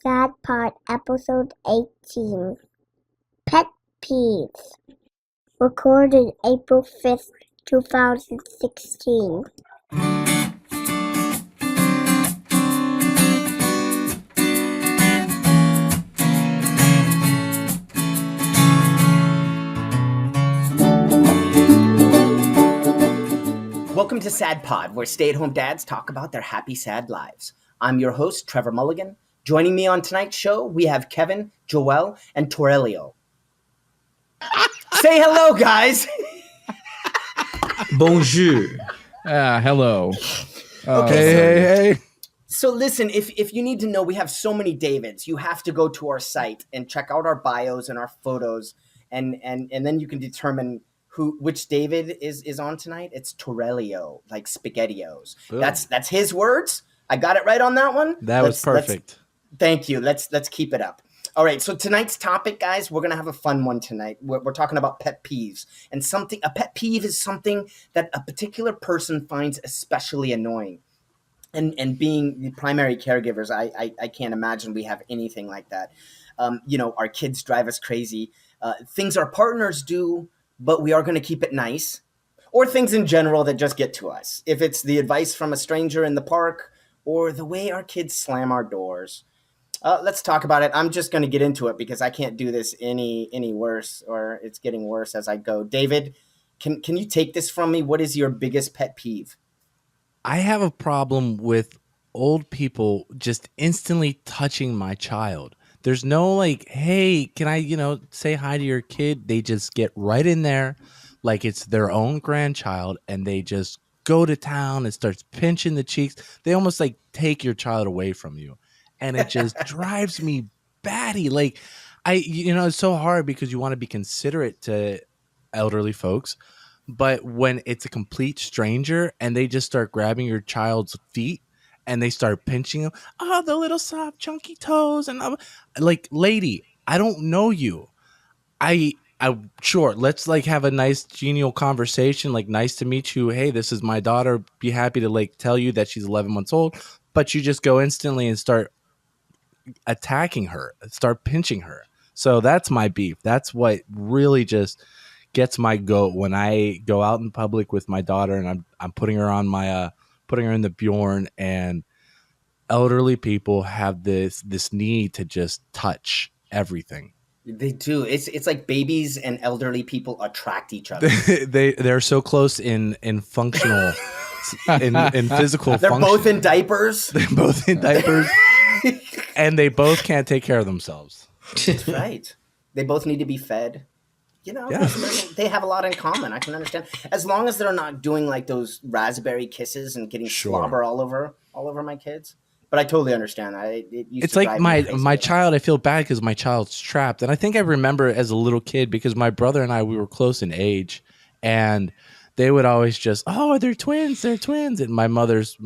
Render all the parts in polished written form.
SAHDPod episode 18. Pet Peeves. Recorded April 5th, 2016. Welcome to SAHDPod, where stay-at-home dads talk about their happy, sad lives. I'm your host, Trevor Mulligan. Joining me on tonight's show, we have Kevin, Joel, and Torrelio. Say hello, guys. Bonjour. Hello. Okay, So listen, if you need to know, we have so many Davids. You have to go to our site and check out our bios and our photos, and then you can determine which David is on tonight. It's Torrelio, like SpaghettiOs. Boom. That's his words. I got it right on that one. That was perfect. Thank you. Let's keep it up. All right. So tonight's topic, guys, we're gonna have a fun one tonight. We're talking about pet peeves, and a pet peeve is something that a particular person finds especially annoying. And being the primary caregivers, I can't imagine we have anything like that. Our kids drive us crazy. Things our partners do, but we are going to keep it nice, or things in general that just get to us. If it's the advice from a stranger in the park or the way our kids slam our doors. Let's talk about it. I'm just going to get into it because I can't do this any worse, or it's getting worse as I go. David, can you take this from me? What is your biggest pet peeve? I have a problem with old people just instantly touching my child. There's no like, hey, can I, say hi to your kid? They just get right in there like it's their own grandchild, and they just go to town and starts pinching the cheeks. They almost like take your child away from you. And it just drives me batty. Like it's so hard because you want to be considerate to elderly folks. But when it's a complete stranger and they just start grabbing your child's feet and they start pinching them, the little soft chunky toes, and I'm like, lady, I don't know you. I sure, let's like have a nice genial conversation, like, nice to meet you. Hey, this is my daughter. Be happy to like tell you that she's 11 months old. But you just go instantly and start attacking her, start pinching her. So that's my beef. That's what really just gets my goat when I go out in public with my daughter and I'm putting her on my putting her in the Bjorn, and elderly people have this need to just touch everything. They do. It's like babies and elderly people attract each other. They're so close in functional in physical They're function. both in diapers. They're both in diapers. And they both can't take care of themselves. That's right. They both need to be fed. Yes. They have a lot in common. I can understand, as long as they're not doing like those raspberry kisses and getting slobber all over my kids. But I totally understand that. It's like my child. I feel bad because my child's trapped, and I think I remember as a little kid because my brother and I, we were close in age, and they would always just, they're twins, and my mother's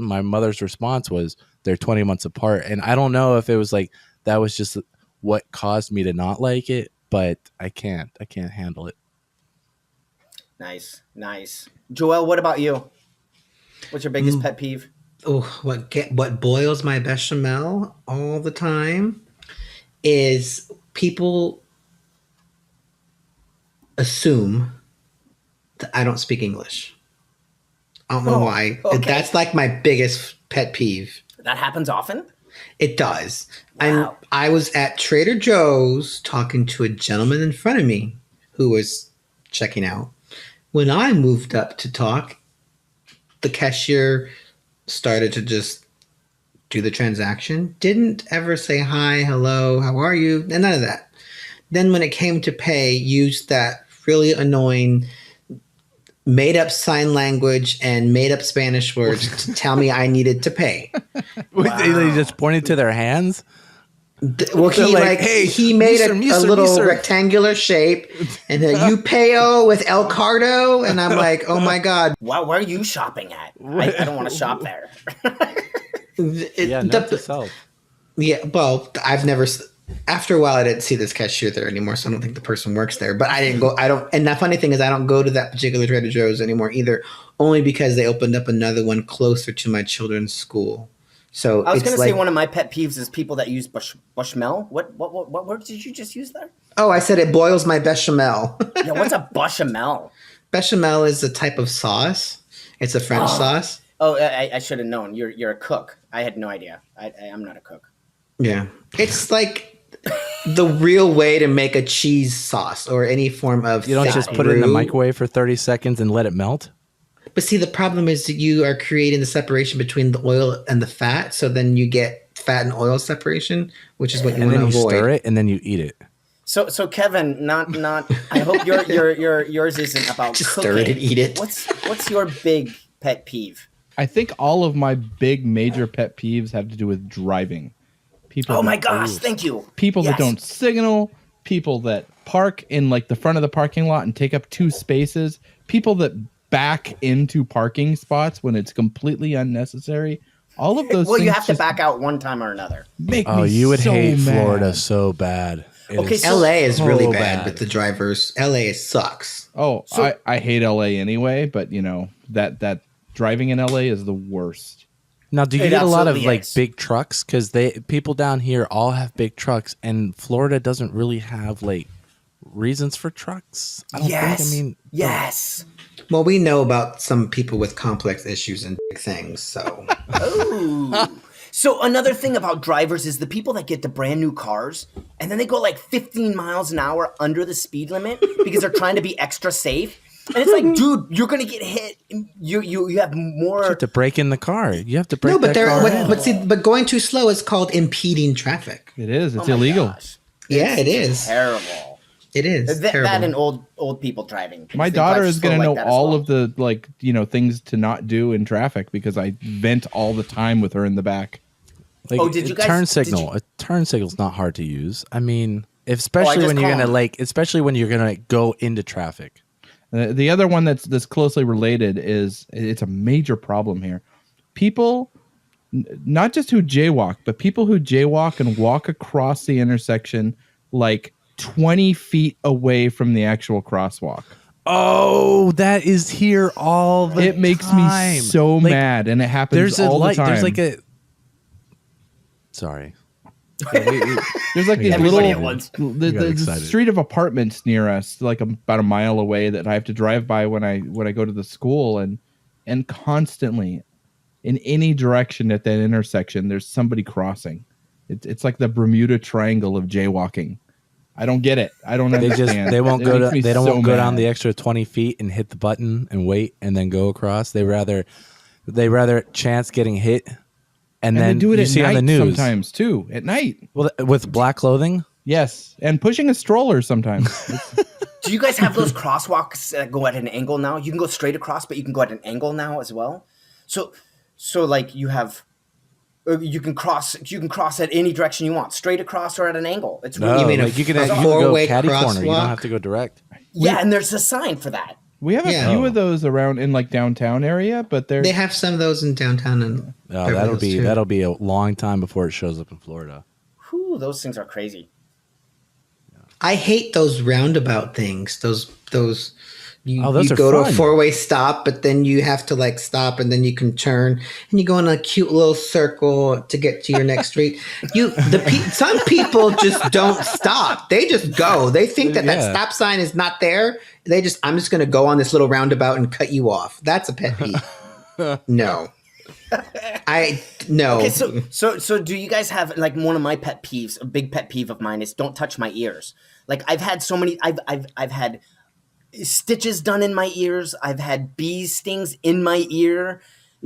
response was, they're 20 months apart. And I don't know if it was like that was just what caused me to not like it. But I can't handle it. Nice. Joel, what about you? What's your biggest pet peeve? Oh, what boils my bechamel all the time is people assume that I don't speak English. I don't know why. Okay. That's like my biggest pet peeve. That happens often? It does. Wow. I was at Trader Joe's talking to a gentleman in front of me who was checking out. When I moved up to talk, the cashier started to just do the transaction. Didn't ever say hi, hello, how are you? And none of that. Then when it came to pay, used that really annoying made-up sign language and made-up Spanish words to tell me I needed to pay. Wow. They just pointed to their hands? Well, he made a little rectangular shape, and you payo with El Cardo, and I'm like, oh my god. Wow, where are you shopping at? I don't want to shop there. Yeah, well, I've never. After a while, I didn't see this cashier there anymore, so I don't think the person works there. But I didn't go. And the funny thing is, I don't go to that particular Trader Joe's anymore either, only because they opened up another one closer to my children's school. So I was it's going to like, say one of my pet peeves is people that use bushmel. What word did you just use there? oh, I said it boils my bechamel. Yeah, what's a bechamel? Bechamel is a type of sauce. It's a French sauce. Oh, I should have known. You're a cook. I had no idea. I'm not a cook. Yeah. It's like the real way to make a cheese sauce or any form of You don't thick just put it in the roux. microwave for 30 seconds and let it melt? But see, the problem is that you are creating the separation between the oil and the fat. So then you get fat and oil separation, which is what you And want then to you avoid. stir it and then you eat it. So Kevin, not. I hope yours isn't about Just cooking. stir it and eat it. What's your big pet peeve? I think all of my big major pet peeves have to do with driving. People. Oh that- my gosh! Thank you. People Yes. that don't signal. People that park in like the front of the parking lot and take up 2 spaces. People that back into parking spots when it's completely unnecessary. All of those. Well, you things have to just back out one time or another. Make Oh, me you would so hate mad. Florida so bad. It Okay, is so- LA is really so bad with the drivers. LA sucks. Oh, So- I hate LA anyway, but you know that driving in LA is the worst. Now, do you It get a lot of absolutely like is. big trucks? Because people down here all have big trucks, and Florida doesn't really have like reasons for trucks. I don't Yes. think. I mean, yes. Well, we know about some people with complex issues and big things. So Ooh. So another thing about drivers is the people that get the brand new cars and then they go like 15 miles an hour under the speed limit because they're trying to be extra safe. And it's like, dude, you're gonna get hit. You have more. you have to break in the car. You have to break. no, but that they're car in. but going too slow is called impeding traffic. It is. It's Oh my illegal. gosh. Yeah, it is. Terrible. It is terrible. That and old people driving. because My they daughter drive is slow going to like know that as all well. of the like things to not do in traffic because I vent all the time with her in the back. Like, Oh, did you guys- turn did signal? you- A turn signal's not hard to use. I mean, especially just when you're call gonna them. especially when you're gonna go into traffic. The other one that's closely related is it's a major problem here. People, not just who jaywalk, but people who jaywalk and walk across the intersection like 20 feet away from the actual crosswalk. Oh, that is here all the It makes time. me so Like, mad, and it happens There's a all light. the time. There's like a. Sorry. There's like these Everybody little at once. the got excited. street of apartments near us, like about a mile away, that I have to drive by when I go to the school, and constantly, in any direction at that intersection, there's somebody crossing. It's like the Bermuda Triangle of jaywalking. I don't get it. I don't They understand. they won't It go makes to me they don't so won't go down mad. the extra 20 feet and hit the button and wait and then go across. They rather chance getting hit and And then they do it you at see night on the news. sometimes too. At night, Well, with black clothing. yes, and pushing a stroller sometimes. Do you guys have those crosswalks that go at an angle now? You can go straight across, but you can go at an angle now as well. So like you have, you can cross at any direction you want, straight across or at an angle. It's really You mean a like you can go four-way catty corner. You crosswalk? don't have to go direct. yeah, and there's a sign for that. We have a Yeah. few of those around in like downtown area, but they're They have some of those in downtown and Oh, that'll be a long time before it shows up in Florida. Whew, those things are crazy. I hate those roundabout things. Those you, Oh, those you are go to a fun. 4-way stop, but then you have to like stop and then you can turn and you go in a cute little circle to get to your next street. Some people just don't stop. They just go. They think that Yeah. stop sign is not there. I'm just going to go on this little roundabout and cut you off. That's a pet peeve. No. No. Okay, so do you guys have like one of my pet peeves? A big pet peeve of mine is don't touch my ears. Like I've had so many. I've had stitches done in my ears. I've had bee stings in my ear.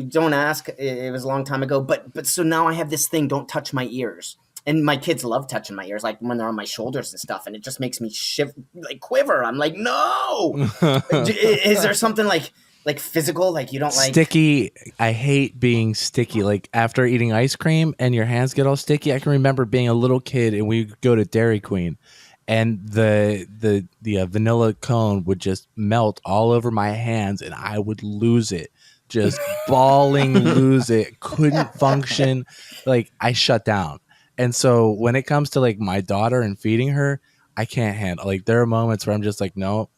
Don't ask. It was a long time ago. But so now I have this thing. Don't touch my ears. And my kids love touching my ears, like when they're on my shoulders and stuff. And it just makes me quiver. I'm like, no. Is there something like physical? Like you don't like Sticky. I hate being sticky. Like after eating ice cream and your hands get all sticky. I can remember being a little kid and we go to Dairy Queen, and the vanilla cone would just melt all over my hands, and I would lose it, just bawling, lose it, couldn't function. Like I shut down. And so when it comes to like my daughter and feeding her, I can't handle. Like there are moments where I'm just like, nope,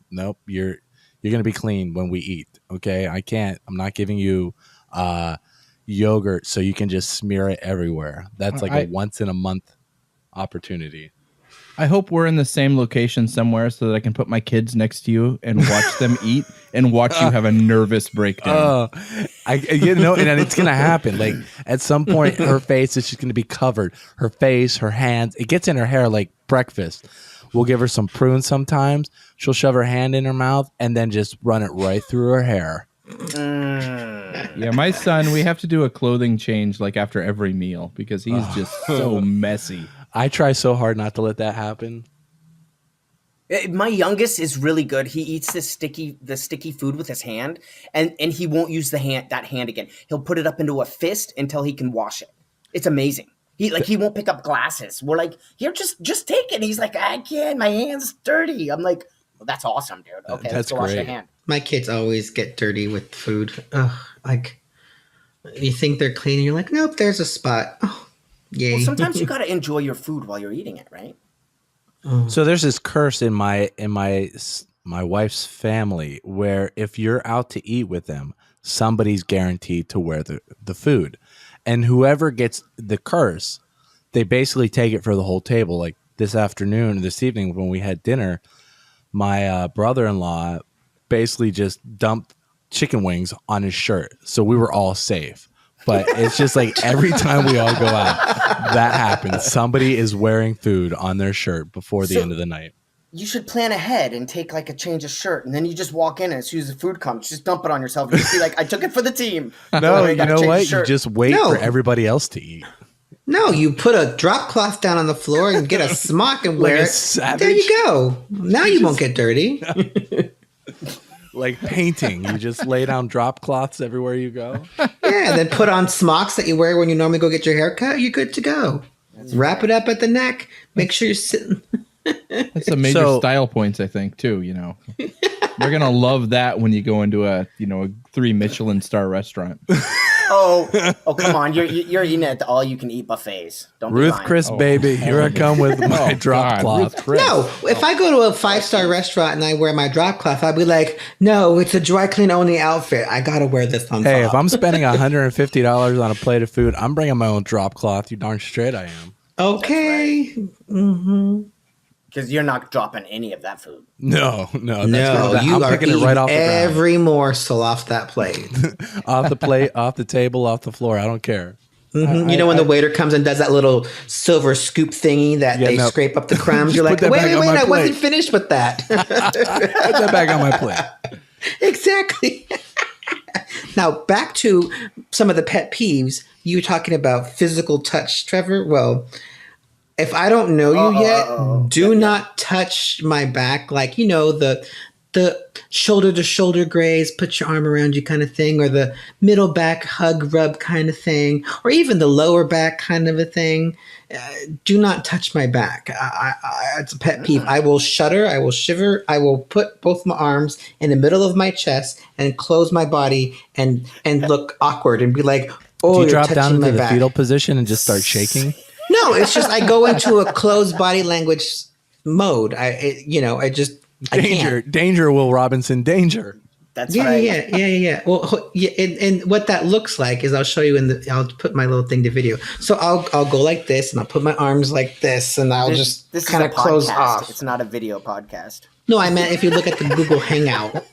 you're gonna be clean when we eat. Okay, I can't. I'm not giving you, yogurt so you can just smear it everywhere. That's like a once in a month opportunity. I hope we're in the same location somewhere so that I can put my kids next to you and watch them eat and watch you have a nervous breakdown. And it's gonna happen. Like at some point, her face is just gonna be covered. Her face, her hands, it gets in her hair like breakfast. We'll give her some prunes sometimes. She'll shove her hand in her mouth and then just run it right through her hair. Yeah, my son, we have to do a clothing change like after every meal because he's just so messy. I try so hard not to let that happen. My youngest is really good. He eats the sticky food with his hand, and he won't use that hand again. He'll put it up into a fist until he can wash it. It's amazing. He won't pick up glasses. We're like, here, just take it. And he's like, I can't. My hand's dirty. I'm like, well, that's awesome, dude. Okay, let's go wash your hand. My kids always get dirty with food. Like you think they're clean, and you're like, nope, there's a spot. Oh. Yay. Well, sometimes you got to enjoy your food while you're eating it, right? So there's this curse in my wife's family where if you're out to eat with them, somebody's guaranteed to wear the food. And whoever gets the curse, they basically take it for the whole table. Like this evening when we had dinner, my brother-in-law basically just dumped chicken wings on his shirt. So we were all safe. But it's just like every time we all go out, that happens. Somebody is wearing food on their shirt before the end of the night. You should plan ahead and take like a change of shirt, and then you just walk in and as soon as the food comes, just dump it on yourself. And just be like, I took it for the team. No, you know what? You just wait for everybody else to eat. No, you put a drop cloth down on the floor and get a smock and wear it. There you go. Now you won't get dirty. Like painting, you just lay down drop cloths everywhere you go. Yeah, then put on smocks that you wear when you normally go get your hair cut. You're good to go. Wrap it up at the neck. Make sure you're sitting. That's a major style points, I think, too. You know, you're gonna love that when you go into a 3 Michelin star restaurant. Oh, come on! You're eating at the all-you-can-eat buffets. Don't be Ruth lying. Chris, baby, here I come with my drop cloth. No, if I go to a 5-star restaurant and I wear my drop cloth, I'd be like, no, it's a dry clean only outfit. I gotta wear this on top. Hey, if I'm spending $150 on a plate of food, I'm bringing my own drop cloth. You darn straight I am. Okay. Right. Mm-hmm. Because you're not dropping any of that food. No, you I'm are picking it right off the ground. Every morsel off that plate. Off the plate, off the table, off the floor. I don't care. Mm-hmm. When the waiter comes and does that little silver scoop thingy that they scrape up the crumbs, you're like, wait, I wasn't finished with that. Put that back on my plate. Exactly. Now, back to some of the pet peeves. You were talking about physical touch, Trevor. Well, if I don't know you yet, do not touch my back. Like, the shoulder to shoulder graze, put your arm around you kind of thing, or the middle back hug rub kind of thing, or even the lower back kind of a thing. Do not touch my back. It's a pet peeve. I will shudder. I will shiver. I will put both my arms in the middle of my chest and close my body and look awkward and be like, oh, do you drop down into the back. fetal position and just start shaking? No, it's just I go into a closed body language mode. Danger, Will Robinson, danger. That's right. Yeah. Well, and what that looks like is I'll show you I'll put my little thing to video. So I'll go like this and I'll put my arms like this and I'll just kind of close off. It's not a video podcast. No, I meant if you look at the Google Hangout.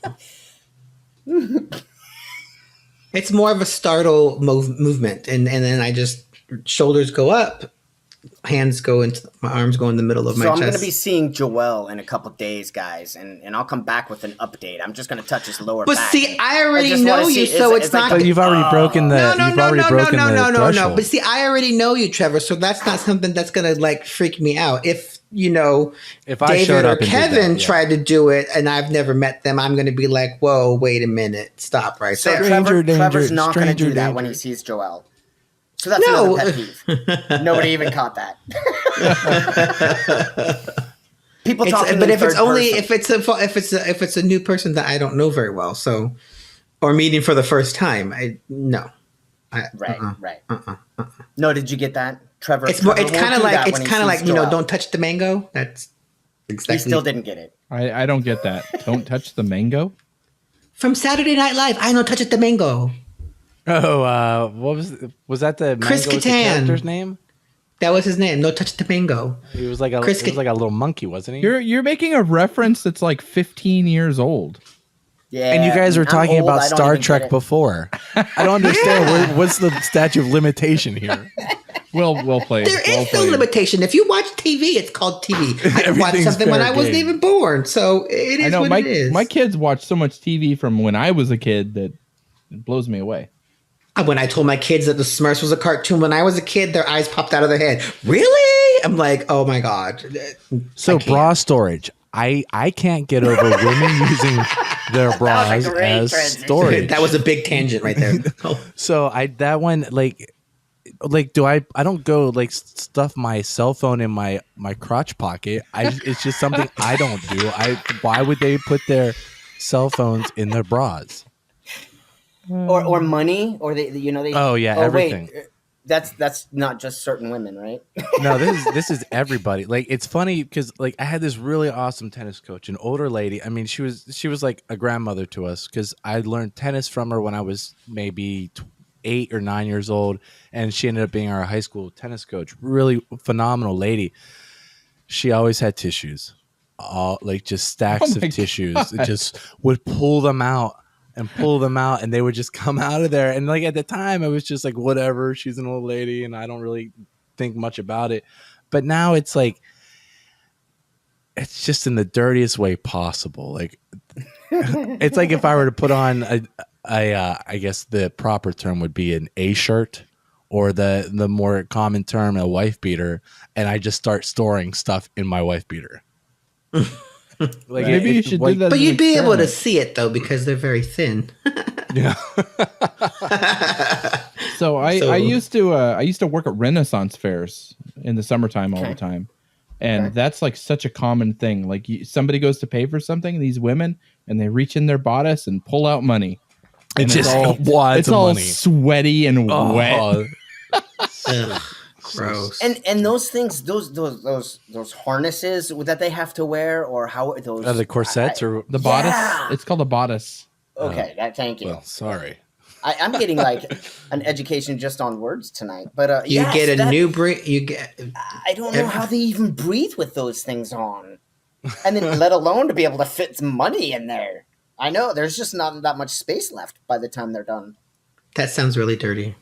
It's more of a startle movement. And then I just, shoulders go up. Hands go into my arms, go in the middle of my chest. So I'm going to be seeing Joel in a couple days, guys, and I'll come back with an update. I'm just going to touch his lower back. But see, I already know you, so it's not. But you've already broken the. No. But see, I already know you, Trevor. So that's not something that's going to freak me out. If David or Kevin tried to do it, and I've never met them, I'm going to be like, whoa, wait a minute, stop right there. So Trevor's not going to do that when he sees Joel. So that's another pet peeve. Nobody even caught that. People talking, but if it's only if it's a new person that I don't know very well, or meeting for the first time, Right. No, did you get that, Trevor? It's kind of like don't touch the mango. That's exactly. He still didn't get it. I don't get that. Don't touch the mango. From Saturday Night Live, I know touch the mango. Oh, what was that the Chris mango was the Kattan. character's name? That was his name. No touch the mango. He was like a Chris he was like a little monkey, wasn't he? You're making a reference that's like 15 years old. Yeah, And you guys were I'm talking old, about I don't Star even get Trek it. before. I don't understand what's the statute of limitation here. Well played. There well is no played. limitation. If you watch TV, it's called TV. I watched Everything's something when fair I wasn't game. even born, so it is I know what my it is. my kids watch so much TV from when I was a kid that it blows me away. When I told my kids that the Smurfs was a cartoon when I was a kid, their eyes popped out of their head. Really? I'm like, oh my god. So I can't. bra storage. I can't get over women using their bras great as transition. storage. That was a big tangent right there. Oh. So that one like do I don't go like stuff my cell phone in my crotch pocket. It's just something I don't do. Why would they put their cell phones in their bras? or money, or they they. Oh, yeah, everything. Wait, that's not just certain women, right? No, this is everybody. Like it's funny because like I had this really awesome tennis coach, an older lady. I mean, she was like a grandmother to us because I learned tennis from her when I was maybe 8 or 9 years old, and she ended up being our high school tennis coach. Really phenomenal lady. She always had tissues, all like just stacks Oh my of tissues. It just would pull them out. And they would just come out of there. And like at the time, I was just like, whatever. She's an old lady, and I don't really think much about it. But now it's like, it's just in the dirtiest way possible. Like, it's like if I were to put on I guess the proper term would be an A shirt, or the more common term, a wife beater, and I just start storing stuff in my wife beater. Like Maybe you should do that. But as an you'd be able to experiment. see it though because they're very thin. Yeah. So I used to work at Renaissance fairs in the summertime all the time, and that's like such a common thing. Like somebody goes to pay for something, these women, and they reach in their bodice and pull out money. And It's just wads it's of all money. sweaty and wet. Oh, Ugh, gross. And those things, those harnesses that they have to wear, or how those the corsets or The bodice. Yeah. It's called a bodice. Okay, thank you. well, sorry. I'm getting like an education just on words tonight, but You yes, get a that- new breed. You get. I don't know how they even breathe with those things on, and then let alone to be able to fit some money in there. I know there's just not that much space left by the time they're done. That sounds really dirty.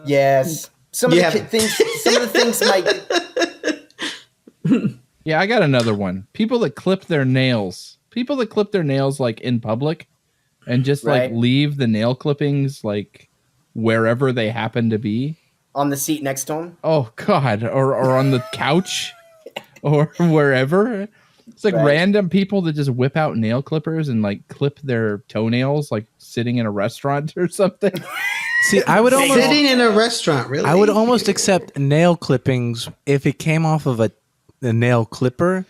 Yes, some of You the have- things. Some of the things like Yeah, I got another one. People that clip their nails. People that clip their nails like in public and just like Right. leave the nail clippings like wherever they happen to be. on the seat next to them. Oh God, or on the couch or wherever. It's like Right. random people that just whip out nail clippers and like clip their toenails like sitting in a restaurant or something. See, I would almost Sitting in a restaurant, really. I would almost accept nail clippings if it came off of a nail clipper,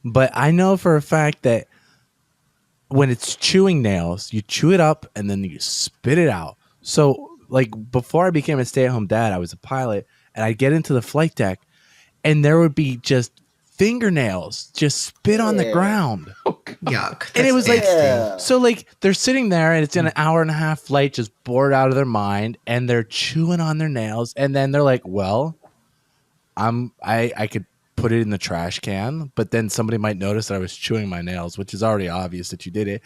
but I know for a fact that when it's chewing nails, you chew it up and then you spit it out. So, like before I became a stay-at-home dad, I was a pilot, and I'd get into the flight deck, and there would be just fingernails just spit on the Yeah. ground. Yuck. And it was like, Yeah. so like they're sitting there and it's an hour and a half flight, just bored out of their mind, and they're chewing on their nails, and then they're like, well, I could put it in the trash can, but then somebody might notice that I was chewing my nails, which is already obvious that you did it.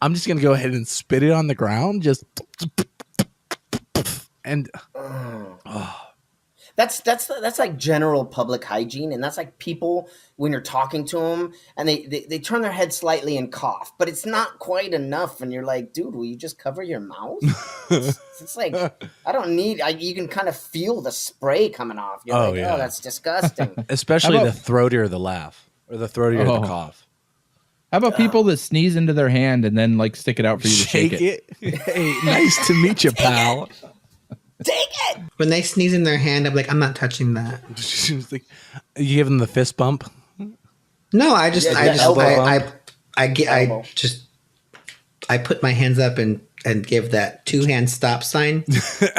I'm just gonna go ahead and spit it on the ground, just and That's like general public hygiene, and that's like people when you're talking to them and they turn their head slightly and cough, but it's not quite enough, and you're like, dude, will you just cover your mouth? It's like I don't need. You can kind of feel the spray coming off. You're Oh, like, yeah. oh, that's disgusting. especially How the about- throatier the laugh or the throatier Oh. the cough. How about people that sneeze into their hand and then like stick it out for you to shake it? Hey, nice to meet you, pal. Take it. When they sneeze in their hand, I'm like, I'm not touching that. She was like, you give them the fist bump. No, I just, Yeah, I the just, elbow I just, I put my hands up and give that 2-hand stop sign.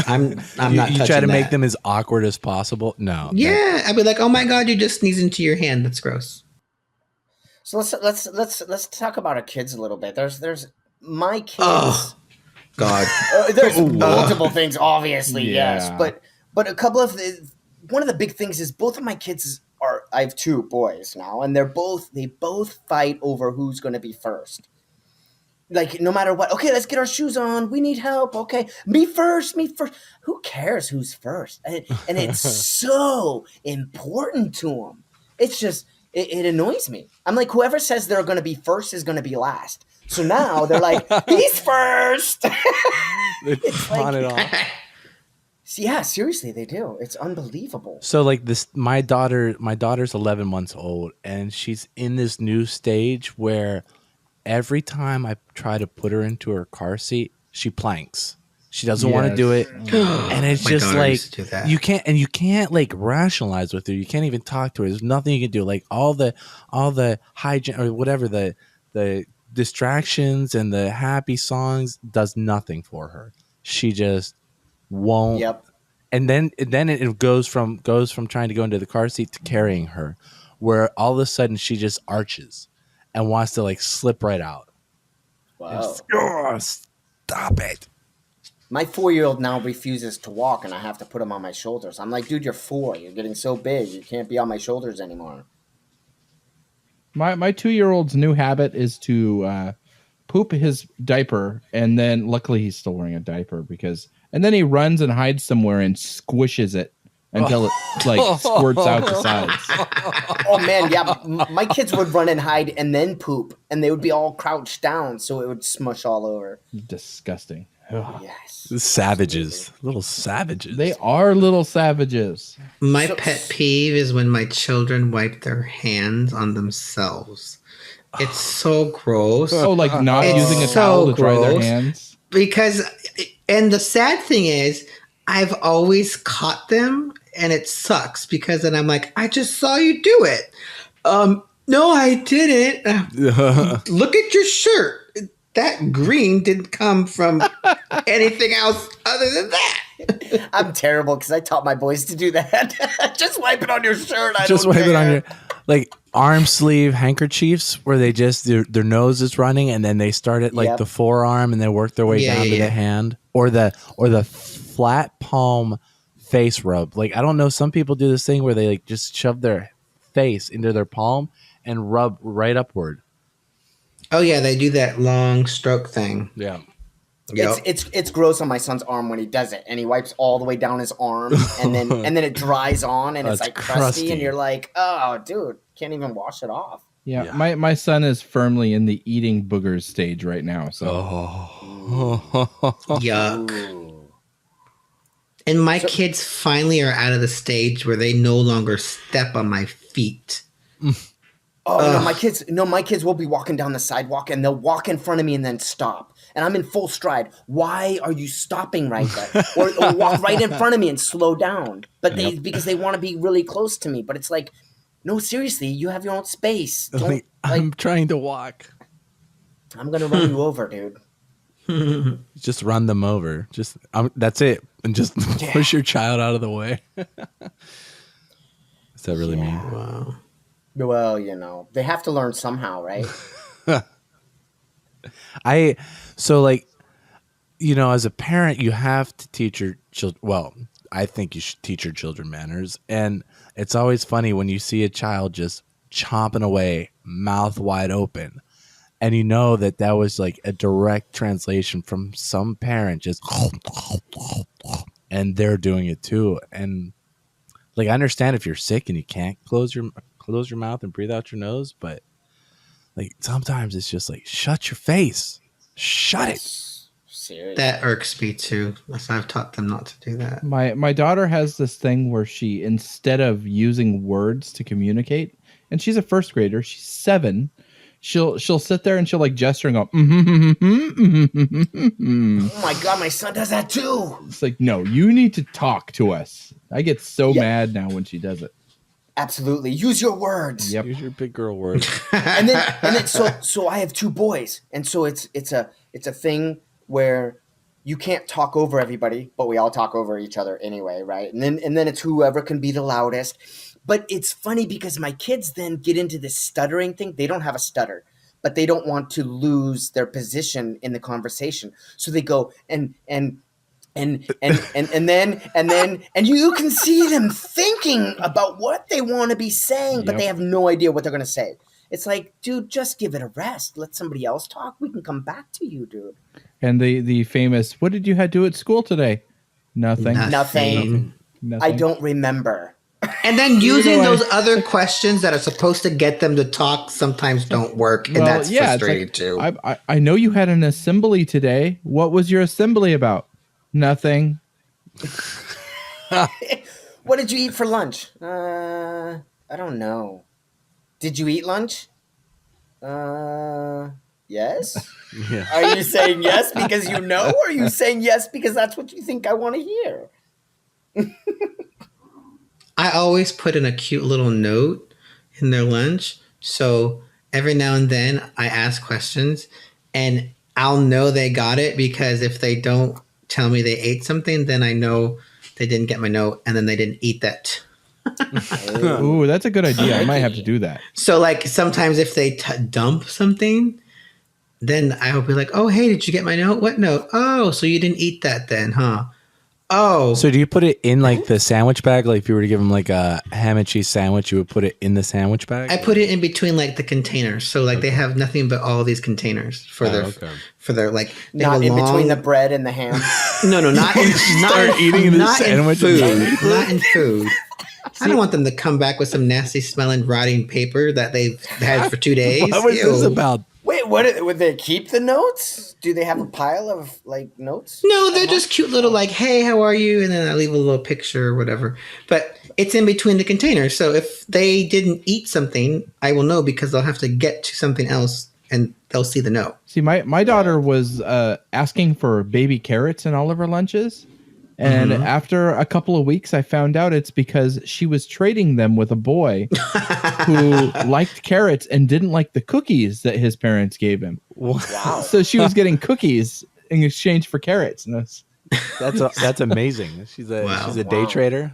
I'm You, not you touching try to make that. them as awkward as possible. No. Yeah, I'd be like, oh my god, you just sneezed into your hand. That's gross. So let's talk about our kids a little bit. There's my kids. Oh, God. There's multiple things, obviously, yes, Yeah. but a couple of one of the big things is both of my kids are. I have two boys now, and they both fight over who's going to be first. Like no matter what, okay, let's get our shoes on. We need help. Okay, me first. Who cares who's first? And it's so important to them. It's just it annoys me. I'm like, whoever says they're going to be first is going to be last. So now they're like, he's first. They pawn it off. Yeah, seriously, they do. It's unbelievable. So like this, my daughter's 11 months old, and she's in this new stage where every time I try to put her into her car seat, she planks. She doesn't want to do it, and it's My just daughter like used to do that. you can't like rationalize with her. You can't even talk to her. There's nothing you can do. Like all the hygiene or whatever the distractions and the happy songs does nothing for her. She just won't. Yep. And then it goes from trying to go into the car seat to carrying her, where all of a sudden she just arches and wants to like slip right out. Wow. Oh, stop it. My 4-year-old now refuses to walk, and I have to put him on my shoulders. I'm like, dude, you're 4. You're getting so big. You can't be on my shoulders anymore. My 2-year-old's new habit is to poop his diaper, and then luckily he's still wearing a diaper and then he runs and hides somewhere and squishes it until it like squirts out the sides. Oh man, yeah. My kids would run and hide and then poop, and they would be all crouched down, so it would smush all over. Disgusting. Yes. Savages. Little savages. They are little savages. My pet peeve is when my children wipe their hands on themselves. It's so gross. Oh, like not It's using a so towel to dry their gross. hands. Because, and the sad thing is, I've always caught them, and it sucks because then I'm like, I just saw you do it. No, I didn't. Look at your shirt. That green didn't come from anything else other than that. I'm terrible because I taught my boys to do that. Just wipe it on your shirt. Just wipe it on your like arm sleeve handkerchiefs where they just their nose is running and then they start at like the forearm and they work their way down to the hand or the flat palm face rub. Like I don't know, some people do this thing where they like just shove their face into their palm and rub right upward. Oh yeah, they do that long stroke thing. Yeah. Yep. It's gross on my son's arm when he does it, and he wipes all the way down his arm, and then it dries on, and it's like crusty, and you're like, oh, dude, can't even wash it off. Yeah. My son is firmly in the eating boogers stage right now. So Yuck. Ooh. And my kids finally are out of the stage where they no longer step on my feet. Oh no, my kids will be walking down the sidewalk and they'll walk in front of me and then stop. And I'm in full stride. Why are you stopping right there? Or walk right in front of me and slow down. But because they want to be really close to me. But it's like, no, seriously, you have your own space. I'm trying to walk. I'm gonna run you over, dude. Just run them over. Just that's it. And just push your child out of the way. Does that really mean? Wow. Well, they have to learn somehow, right? As a parent, you have to teach your children. Well, I think you should teach your children manners. And it's always funny when you see a child just chomping away, mouth wide open. And you know that was like a direct translation from some parent just, and they're doing it too. And like, I understand if you're sick and you can't close your mouth and breathe out your nose, but like sometimes it's just like, shut your face, shut it. Seriously. That irks me too. I've taught them not to do that. my daughter has this thing where she, instead of using words to communicate, and she's a first grader, she's 7, she'll sit there and she'll like gesture and go, Oh my God, my son does that too. It's like, no, you need to talk to us. I get so mad now when she does it. Absolutely. Use your words. Yep. Use your big girl words. and then so I have 2 boys, and so it's a thing where you can't talk over everybody, but we all talk over each other anyway, right? And then it's whoever can be the loudest. But it's funny because my kids then get into this stuttering thing. They don't have a stutter, but they don't want to lose their position in the conversation. So they go and then you can see them thinking about what they want to be saying, but they have no idea what they're going to say. It's like, dude, just give it a rest. Let somebody else talk. We can come back to you, dude. And the famous, what did you do at school today? Nothing. I don't remember. And then using those other questions that are supposed to get them to talk sometimes don't work, and that's frustrating too. I know you had an assembly today. What was your assembly about? Nothing. What did you eat for lunch? I don't know. Did you eat lunch? Yes. Yeah. Are you saying yes because you know, or are you saying yes because that's what you think I want to hear? I always put in a cute little note in their lunch. So every now and then I ask questions and I'll know they got it, because if they don't tell me they ate something, then I know they didn't get my note and then they didn't eat that. Ooh, that's a good idea. I might have to do that. So like sometimes if they dump something, then I will be like, oh, hey, did you get my note? What note? Oh, so you didn't eat that then, huh? Oh. So do you put it in like the sandwich bag? Like if you were to give them like a ham and cheese sandwich, you would put it in the sandwich bag? I put it in between like the containers. So like they have nothing but all these containers for their like not in between the bread and the ham. No, not in eating the sandwich. Not in food. I don't want them to come back with some nasty smelling rotting paper that they've had for 2 days. What was this about? Wait, would they keep the notes? Do they have a pile of like notes? No, they're just cute little like, hey, how are you? And then I leave a little picture or whatever. But it's in between the containers. So if they didn't eat something, I will know, because they'll have to get to something else and they'll see the note. See, my daughter was asking for baby carrots in all of her lunches. And after a couple of weeks, I found out it's because she was trading them with a boy who liked carrots and didn't like the cookies that his parents gave him. Wow. So she was getting cookies in exchange for carrots. And That's amazing. She's a day trader.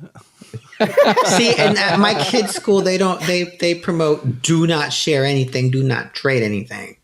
See, and at my kids' school, they promote do not share anything, do not trade anything.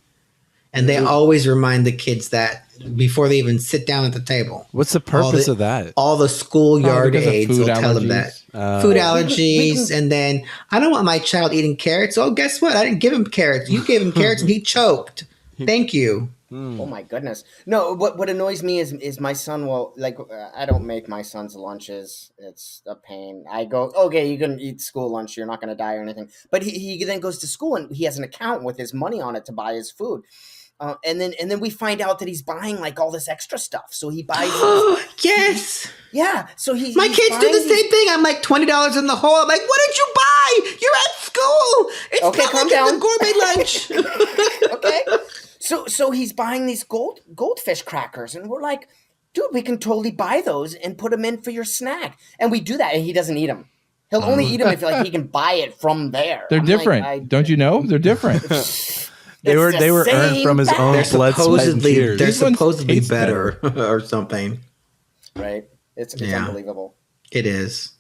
And they always remind the kids that before they even sit down at the table. What's the purpose of that? All the schoolyard aides will tell them that. Food allergies. And then, I don't want my child eating carrots. Oh, guess what? I didn't give him carrots. You gave him carrots and he choked. Thank you. Oh my goodness. No, what annoys me is my son will, like, I don't make my son's lunches. It's a pain. I go, okay, you can eat school lunch. You're not going to die or anything. But he then goes to school and he has an account with his money on it to buy his food. And then we find out that he's buying like all this extra stuff. So he buys. Yes. Yeah. So my kids do the same thing. I'm like $20 in the hole. I'm like, what did you buy? You're at school. It's okay, not calm like down. It's a gourmet lunch. Okay. So he's buying these goldfish crackers, and we're like, dude, we can totally buy those and put them in for your snack. And we do that, and he doesn't eat them. He'll only eat them if like he can buy it from there. They're different. Like, don't you know? They're different. They were earned from his own blood, sweat, and tears. They're supposedly better or something. Right. It's unbelievable. It is.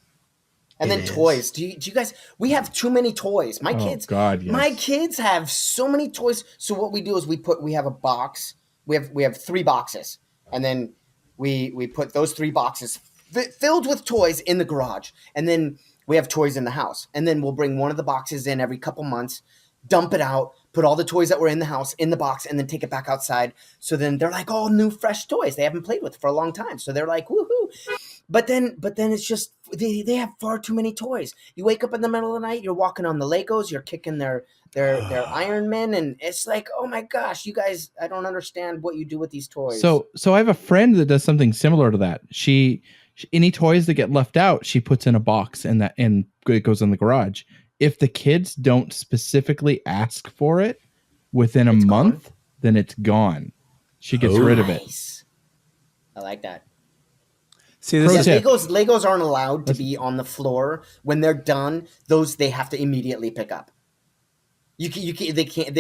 And then toys. Do you guys? We have too many toys. My kids. God, yes. My kids have so many toys. So what we do is we have a box. We have 3 boxes, and then we put those 3 boxes filled with toys in the garage, and then we have toys in the house, and then we'll bring one of the boxes in every couple months, dump it out, put all the toys that were in the house in the box, and then take it back outside. So then they're like all new, fresh toys they haven't played with for a long time. So they're like, woohoo. But then it's just, they have far too many toys. You wake up in the middle of the night, you're walking on the Legos, you're kicking their Iron Men, and it's like, oh my gosh, you guys, I don't understand what you do with these toys. So I have a friend that does something similar to that. She any toys that get left out, she puts in a box and it goes in the garage. If the kids don't specifically ask for it within a month, then it's gone. She gets rid of it. I like that. See, Legos aren't allowed to be on the floor. When they're done, they have to immediately pick up. They can't.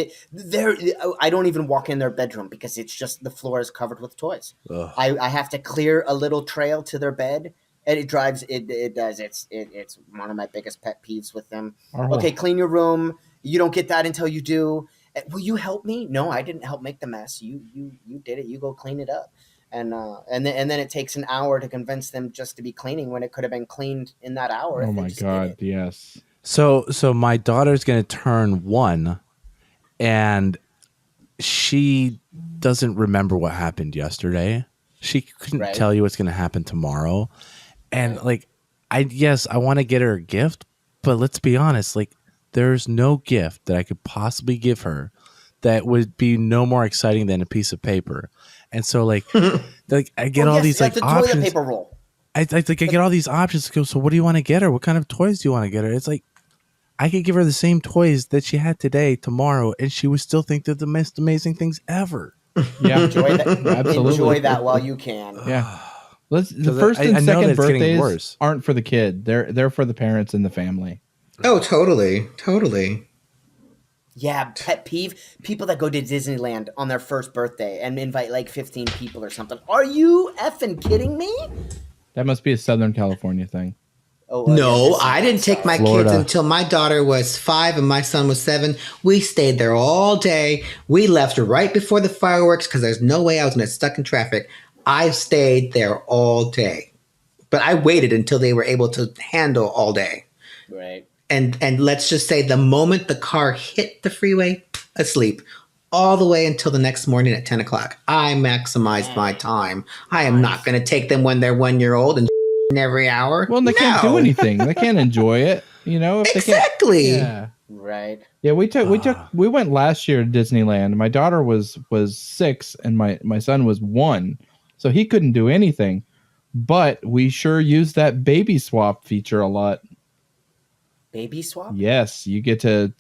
I don't even walk in their bedroom because it's just the floor is covered with toys. I have to clear a little trail to their bed, And it drives it does. It's one of my biggest pet peeves with them. Our whole- Okay, clean your room. You don't get that until you do. Will you help me? No, I didn't help make the mess. You did it. You go clean it up. And then it takes an hour to convince them just to be cleaning when it could have been cleaned in that hour. Oh if they my just did God, it. yes. So my daughter's going to turn 1, and she doesn't remember what happened yesterday. She couldn't Right. tell you what's going to happen tomorrow. And like, I want to get her a gift, but let's be honest, like there's no gift that I could possibly give her that would be no more exciting than a piece of paper. And so like I get all these like the options. toilet paper roll. I get all these options to go, so what do you want to get her? What kind of toys do you want to get her? It's like, I could give her the same toys that she had today, tomorrow, and she would still think they're the most amazing things ever. Yeah, Enjoy that. Absolutely. Enjoy that while you can. Yeah. The 'Cause first I and know that second it's getting birthdays worse. aren't for the kid. They're for the parents and the family. Oh, totally. Totally. Yeah, pet peeve. People that go to Disneyland on their first birthday and invite like 15 people or something. Are you effing kidding me? That must be a Southern California thing. Oh, No, this is I didn't take my Florida. kids until my daughter was 5 and my son was 7. We stayed there all day. We left right before the fireworks because there's no way I was going to get stuck in traffic. I stayed there all day. But I waited until they were able to handle all day. right. And let's just say the moment the car hit the freeway, asleep. All the way until the next morning at 10 o'clock. I maximized my time. I am not going to take them when they're 1 year old and every hour. Well, and they can't do anything. They can't enjoy it. You know, if Exactly. they can't. Yeah. Right. Yeah, we went last year to Disneyland. My daughter was 6 and my son was 1. So he couldn't do anything. But we sure used that baby swap feature a lot. Baby swap? Yes, you get to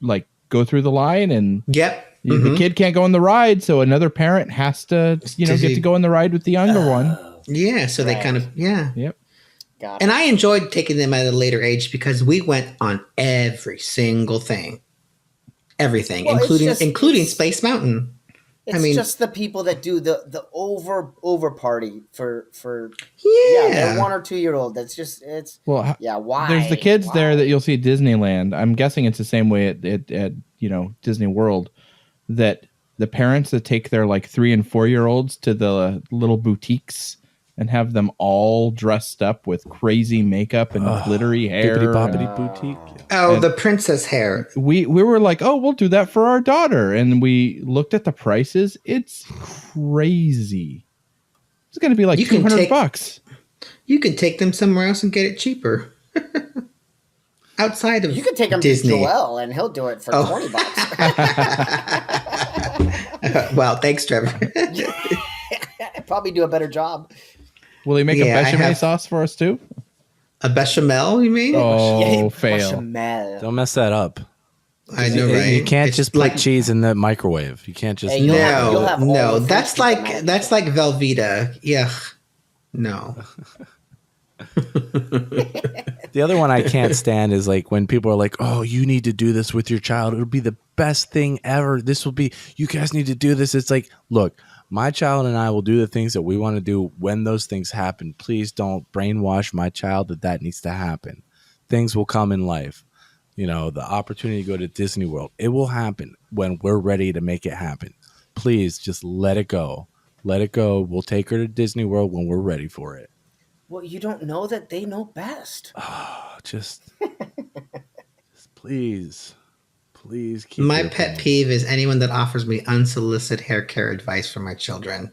like go through the line and Yep. the kid can't go on the ride, so another parent has to, get to go on the ride with the younger one. Yeah. So they Right. kind of, yeah. Yep. Got it. And I enjoyed taking them at a later age because we went on every single thing. Everything, Well, including it's- Space Mountain. It's mean- just the people that do the over party for Yeah. the 1 or 2 year old. That's just Well, why? there's the kids Why? there that you'll see at Disneyland. I'm guessing it's the same way at Disney World, that the parents that take their like 3 and 4 year olds to the little boutiques and have them all dressed up with crazy makeup and glittery hair. Bibbidi and- bobbidi boutique. Oh, the princess hair. we were like, oh, we'll do that for our daughter, and we looked at the prices. It's crazy. It's going to be like You can $200. You can take them somewhere else and get it cheaper. Outside of You could take him Disney. to Joel and he'll do it for Oh. $20. Well, thanks, Trevor. Probably do a better job. Will he make Yeah, a I bechamel have- sauce for us too? A bechamel, you mean? Oh, fail. Bechamel. Don't mess that up. I know, right? You can't It's just put like cheese in the microwave. You can't just. Hey, you'll have all no. the That's fruits like you that's like Velveeta. Yeah, no. The other one I can't stand is like when people are like, "Oh, you need to do this with your child. It'll be the best thing ever. This will be. You guys need to do this." It's like, look, my child and I will do the things that we want to do when those things happen. Please don't brainwash my child that needs to happen. Things will come in life. You know, the opportunity to go to Disney World. It will happen when we're ready to make it happen. Please just let it go. Let it go. We'll take her to Disney World when we're ready for it. Well, you don't know that they know best. Just please keep My your pet opinions. peeve is anyone that offers me unsolicited hair care advice for my children.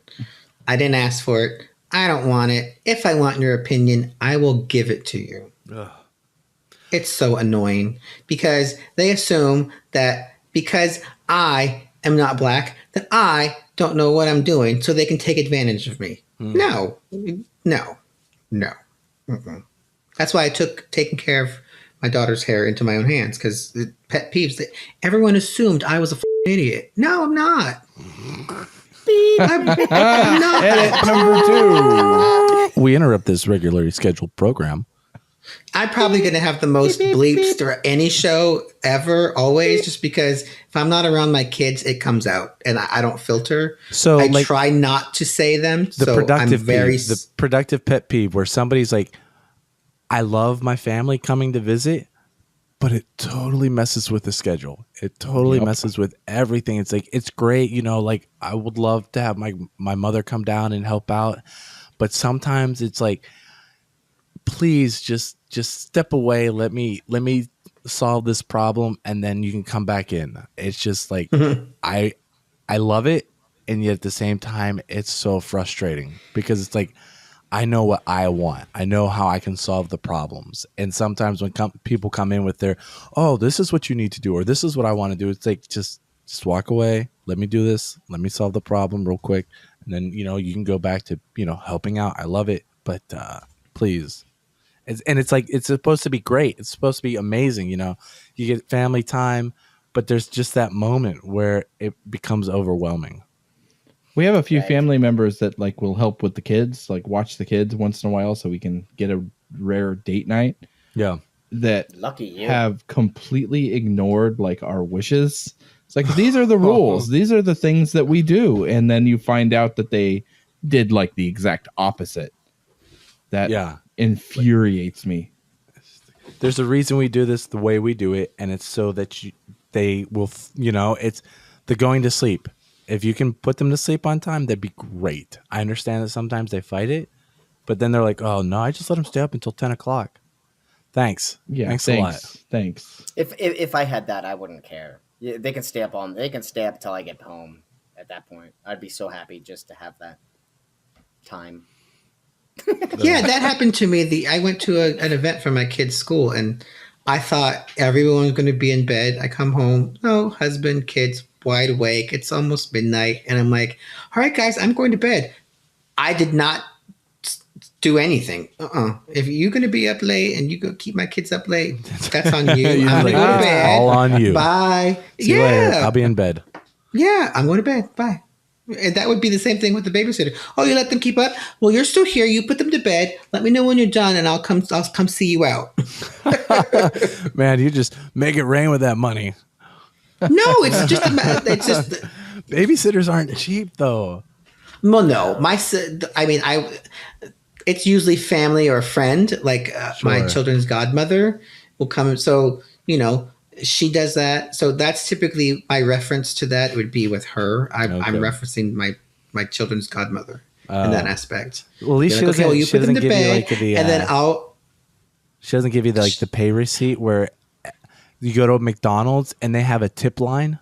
I didn't ask for it. I don't want it. If I want your opinion, I will give it to you. Ugh. It's so annoying because they assume that because I am not black, that I don't know what I'm doing, so they can take advantage of me. No. Mm-mm. That's why I took taking care of my daughter's hair into my own hands, because pet peeves that everyone assumed I was a idiot. No, I'm not. I'm not. Edit number 2. We interrupt this regularly scheduled program. I'm probably going to have the most bleeps through any show ever, always, just because if I'm not around my kids, it comes out and I don't filter. So I like try not to say them. the So productive I'm very peeve, the productive pet peeve where somebody's like, I love my family coming to visit, but it totally messes with the schedule. It totally messes with everything. It's like, it's great. Like I would love to have my mother come down and help out. But sometimes it's like, please just step away. Let me solve this problem, and then you can come back in. It's just like I love it, and yet at the same time, it's so frustrating because it's like I know what I want. I know how I can solve the problems. And sometimes when people come in with their, oh, this is what you need to do, or this is what I want to do, it's like just walk away. Let me do this. Let me solve the problem real quick, and then you can go back to helping out. I love it, but please. It's like it's supposed to be great. It's supposed to be amazing. You get family time, but there's just that moment where it becomes overwhelming. We have a few family members that like will help with the kids, like watch the kids once in a while, so we can get a rare date night. Yeah, that Lucky you. have completely ignored like our wishes. It's like these are the rules. These are the things that we do, and then you find out that they did like the exact opposite. That infuriates me. There's a reason we do this the way we do it, and it's so that they will, it's the going to sleep. If you can put them to sleep on time, that'd be great. I understand that sometimes they fight it, but then they're like, oh no, I just let them stay up until 10 o'clock. Thanks. Yeah, thanks a lot. Thanks. If I had that, I wouldn't care. They can stay up until I get home. At that point, I'd be so happy just to have that time. Yeah, that happened to me. I went to an event for my kids' school, and I thought everyone was going to be in bed. I come home, no, husband, kids, wide awake. It's almost midnight, and I'm like, all right, guys, I'm going to bed. I did not do anything. If you're going to be up late and you go keep my kids up late, that's on you. I'm going to go to bed. All on you. Bye. See you later. I'll be in bed. Yeah, I'm going to bed. Bye. And that would be the same thing with the babysitter. Oh, you let them keep up? Well, you're still here. You put them to bed. Let me know when you're done, and I'll come see you out. Man, you just make it rain with that money. No, it's just babysitters aren't cheap though. Well, no, it's usually family or a friend. Like my children's godmother will come. So she does that. So that's typically my reference to that would be with her. I'm referencing my children's godmother in that aspect. Well, at least she doesn't, you she put them doesn't to give you bed, like the, and then she doesn't give you the pay receipt where you go to a McDonald's and they have a tip line.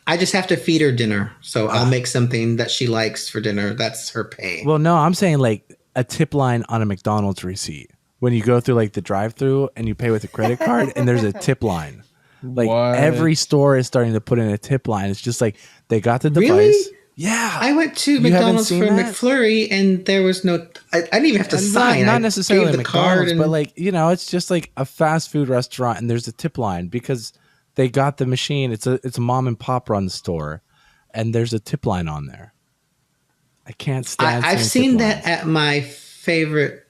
I just have to feed her dinner. So I'll make something that she likes for dinner. That's her pay. Well, no, I'm saying like a tip line on a McDonald's receipt. When you go through like the drive-through and you pay with a credit card and there's a tip line. Like every store is starting to put in a tip line. It's just like they got the device. Really? Yeah. I went to McDonald's for McFlurry and there was no. I didn't even have to sign. Not necessarily the McDonald's, card, but like it's just like a fast food restaurant and there's a tip line because they got the machine. It's a mom and pop run store, and there's a tip line on there. I can't stand. I've seen that at my favorite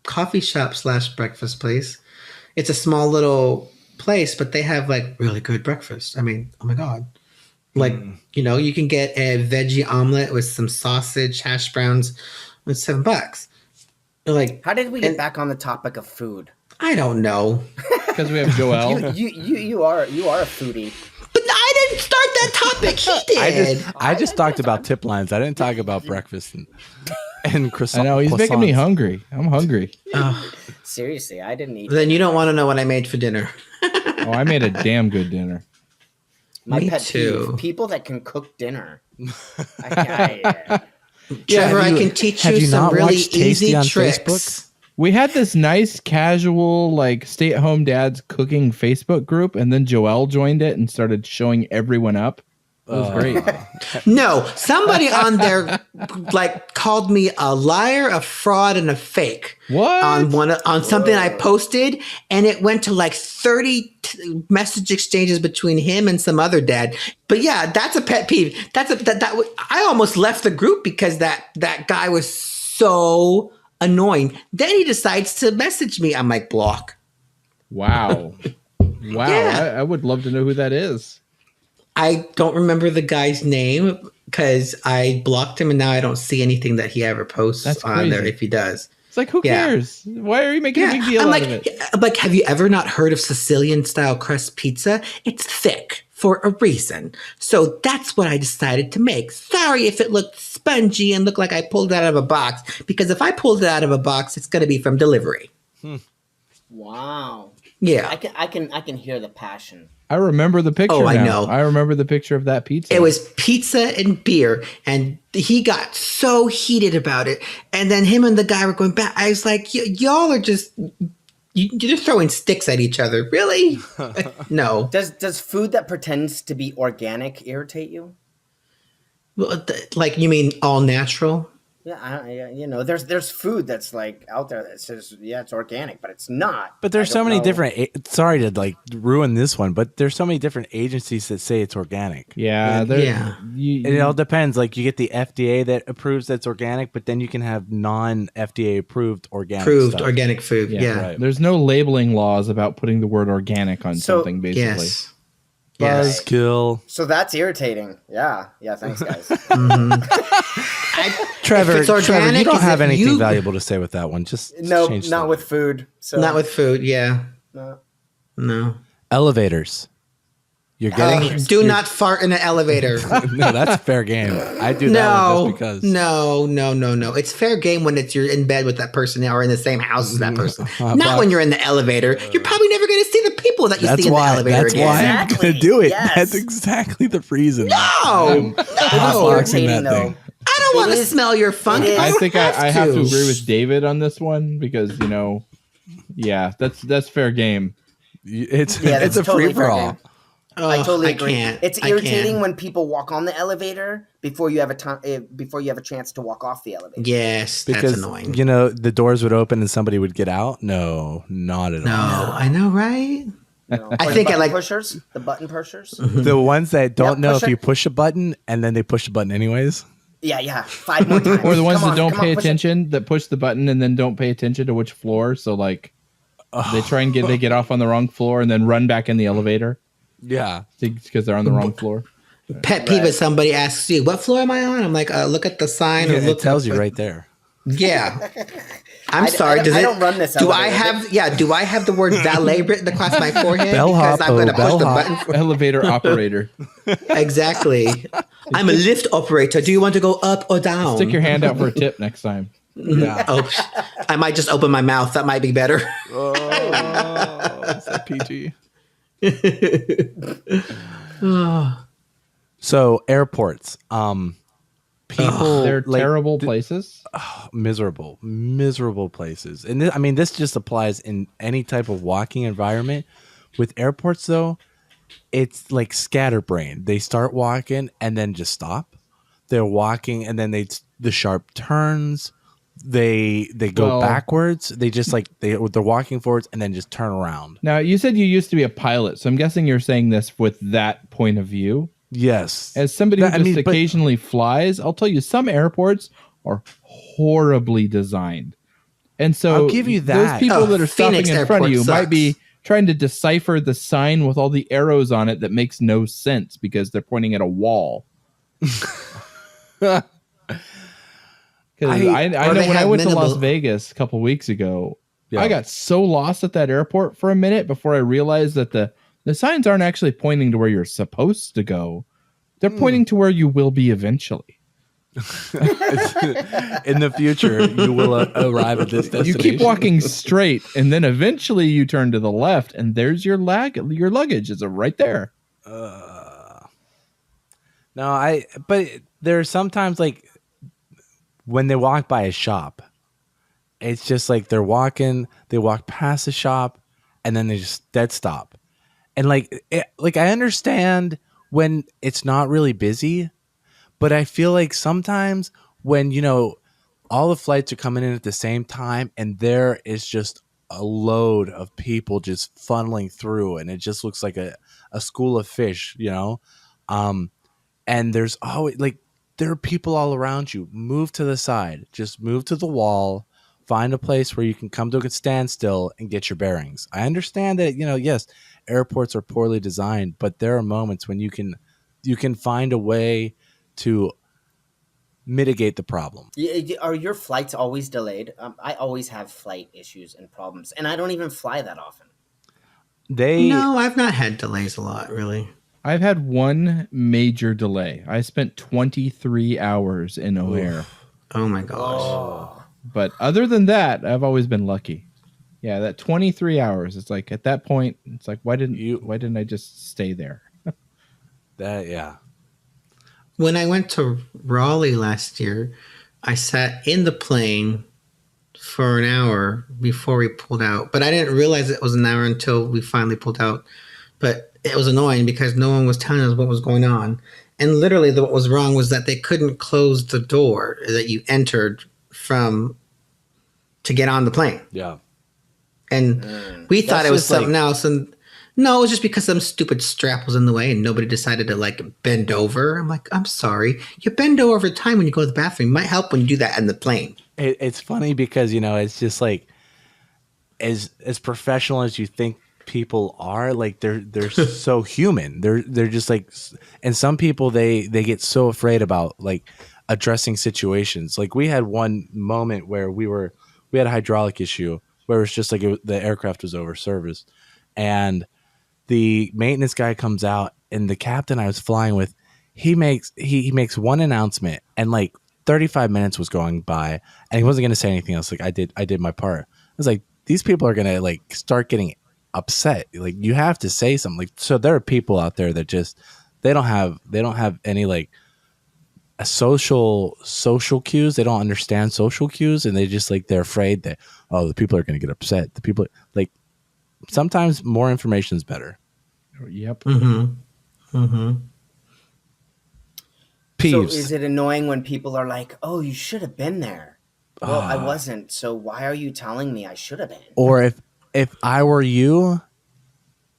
coffee shop / breakfast place. It's a small little place, but they have like really good breakfast. I mean, oh my god! Like you can get a veggie omelet with some sausage, hash browns, with $7. Like, how did we get back on the topic of food? I don't know. Because we have Joel. you are a foodie. But I didn't start that topic. He did. I just talked about tip lines. I didn't talk about breakfast and croissants. I know he's making me hungry. I'm hungry. Seriously, I didn't eat. Then you don't want to know what I made for dinner. Oh, I made a damn good dinner. My pet peeve: people that can cook dinner. Trevor, I can teach you some really easy tricks. Facebook? We had this nice casual like stay-at-home dads cooking Facebook group, and then Joel joined it and started showing everyone up. It was great. No, somebody on there like called me a liar, a fraud, and a fake. What? On something I posted, and it went to like 30 message exchanges between him and some other dad. But yeah, that's a pet peeve. I almost left the group because that guy was so annoying. Then he decides to message me. I'm like, block. Wow. Wow. Yeah. I would love to know who that is. I don't remember the guy's name because I blocked him and now I don't see anything that he ever posts That's on there crazy. if he does. It's like, who Yeah. cares? Why are you making a big deal I'm out like, of it? I'm like, have you ever not heard of Sicilian style crust pizza? It's thick for a reason. So that's what I decided to make. Sorry if it looked spongy and looked like I pulled it out of a box, because if I pulled it out of a box, it's going to be from delivery. Wow. Yeah. I can hear the passion. I remember the picture. Oh, I now. know. I remember the picture of that pizza. It was pizza and beer, and he got so heated about it. And then him and the guy were going back. I was like, y'all are just, you're just throwing sticks at each other. Really? No. Does food that pretends to be organic irritate you? Well, like, you mean all natural? Yeah, there's food that's like out there that says it's organic, but it's not. But there's I so don't many know. different. Sorry to like ruin this one, but there's so many different agencies that say it's organic. Yeah. Yeah. And it all depends. Like you get the FDA that approves that's organic, but then you can have non-FDA approved organic Proved stuff. organic food. Yeah. right. There's no labeling laws about putting the word organic on So- something, basically. Yes. Yes. Buzzkill. So that's irritating. Yeah. Thanks, guys. Trevor, it's organic, Trevor, you don't is have it anything you- valuable to say with that one. Just No, change not the- with food. So Not with food. Yeah. no. No. elevators. You're getting Do not fart in an elevator. no. That's fair game. I do that one just because. No. It's fair game when you're in bed with that person or in the same house as that person. Not But- when you're in the elevator. You're probably never going to see the people that you That's see in the why. elevator That's again. why I'm Exactly. gonna do it. Yes. That's exactly the reason. No. It is No. Boxing irritating that though. thing. I don't want It to is- smell your funk. it is- I don't think I have to agree with David on this one because, yeah, that's fair game. It's Yeah, that's it's a totally free for fair all. game. I totally agree. Can't. It's I irritating can't. when people walk on the elevator before you have a chance to walk off the elevator. Yes, that's Because annoying. the doors would open and somebody would get out. No, not at No, all. I know, right? I Or think I the button like- pushers. The button pushers. The ones that don't know push if it. you push a button and then they push the button anyways. Yeah. 5 more times. Or the ones Come that on, don't come on, pay push it. attention, that push the button and then don't pay attention to which floor. So like they try and they get off on the wrong floor and then run back in the elevator Yeah. because they're on the wrong floor. Pet peeve if somebody asks you, what floor am I on? I'm like, look at the sign. Or look It tells you up- right there. Yeah. I'm I- sorry. I does don't run this Do I elevator. do I have the word valet written across my forehead? Bellhop, Because I'm going to push the bellhop. button. For, Elevator operator. exactly. I'm a lift operator. Do you want to go up or down? Stick your hand out for a tip next time. Yeah. Oh, I might just open my mouth. That might be better. Oh, is that PG? So airports, people They're like, terrible places. miserable places, and this just applies in any type of walking environment. With airports, though, it's like scatterbrain. They start walking and then just stop. They're walking and then the sharp turns. They go Well- backwards. They just like they're walking forwards and then just turn around. Now, you said you used to be a pilot, so I'm guessing you're saying this with that point of view. Yes, As somebody who That- I just mean, but- occasionally flies, I'll tell you some airports are horribly designed. And so I'll give you that. those people Oh, that are stopping Phoenix in front of Airport you might sucks. be trying to decipher the sign with all the arrows on it that makes no sense because they're pointing at a wall. Because I Or know they when I have went to Las minimal- Vegas a couple weeks ago, Yeah. I got so lost at that airport for a minute before I realized that the signs aren't actually pointing to where you're supposed to go. They're pointing to where you will be eventually. in the future you will arrive at this destination. You keep walking straight, and then eventually you turn to the left, and there's your luggage is right there. No, but there's sometimes like when they walk by a shop, it's just like they walk past the shop and then they just dead stop. And like I understand when it's not really busy, but I feel like sometimes when, all the flights are coming in at the same time and there is just a load of people just funneling through and it just looks like a school of fish, and there's always like there are people all around you. Move to the side, just move to the wall, find a place where you can come to a standstill and get your bearings. I understand that, yes, airports are poorly designed, but there are moments when you can find a way to mitigate the problem. Are your flights always delayed? I always have flight issues and problems, and I don't even fly that often. No, I've not had delays a lot, really. I've had one major delay. I spent 23 hours in O'Hare. Oh my gosh. Oh. But other than that, I've always been lucky. Yeah, that 23 hours. It's like at that point, it's like why didn't I just stay there? Yeah. When I went to Raleigh last year, I sat in the plane for an hour before we pulled out. But I didn't realize it was an hour until we finally pulled out. But it was annoying because no one was telling us what was going on. And literally what was wrong was that they couldn't close the door that you entered from to get on the plane. Yeah. And we thought it was something else. And no, it was just because some stupid strap was in the way and nobody decided to like bend over. I'm like, I'm sorry. You bend over every time when you go to the bathroom. It might help when you do that in the plane. It's funny because, it's just like as professional as you think people are, like they're so human. They're just like, and some people they get so afraid about like addressing situations. Like we had one moment where we had a hydraulic issue where it's just like the aircraft was over service, and the maintenance guy comes out, and the captain I was flying with, he makes one announcement, and like 35 minutes was going by, and he wasn't going to say anything else. Like I did my part. I was like, these people are going to like start getting upset. Like you have to say something. Like, so there are people out there that just they don't have any like a social cues. They don't understand social cues, and they just like they're afraid that the people are going to get upset. The people like sometimes more information is better. Yep. Mm-hmm. Mm-hmm. Peeves. So is it annoying when people are like, "Oh, you should have been there"? Well, I wasn't. So why are you telling me I should have been? Or if I were you,